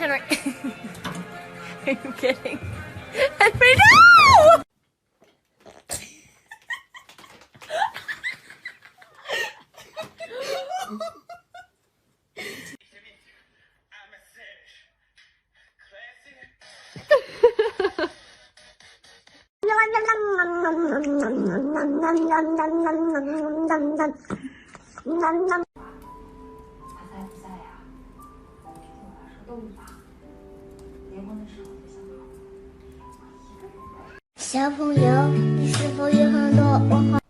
Henry. Are you kidding? Henry, no!小朋友，你是否有很多问号？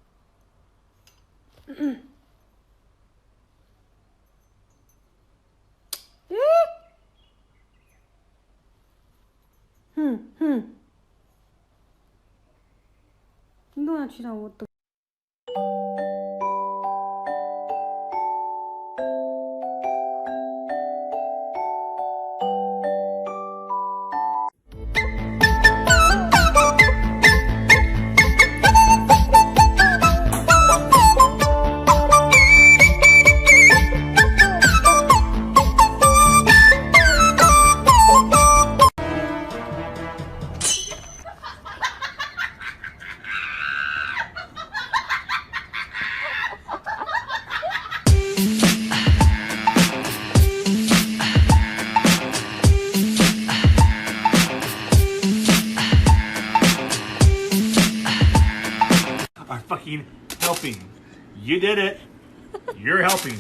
你干嘛去让我等？Fucking helping. You did it. You're helping.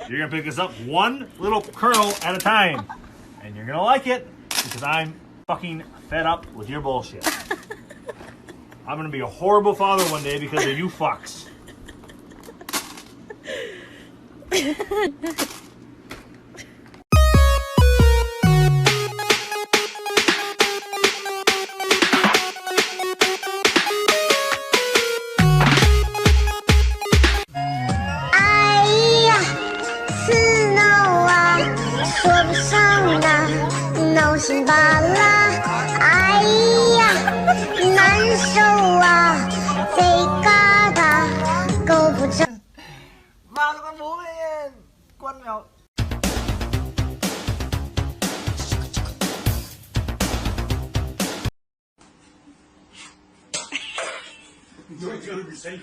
You're gonna pick this up one little kernel at a time. And you're gonna like it because I'm fucking fed up with your bullshit. I'm gonna be a horrible father one day because of you fucks.闹心罢了，哎呀，难受啊，贼疙瘩，狗不着。Vào cho con bú đi, con mèo. You ain't gonna be safe.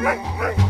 Bye.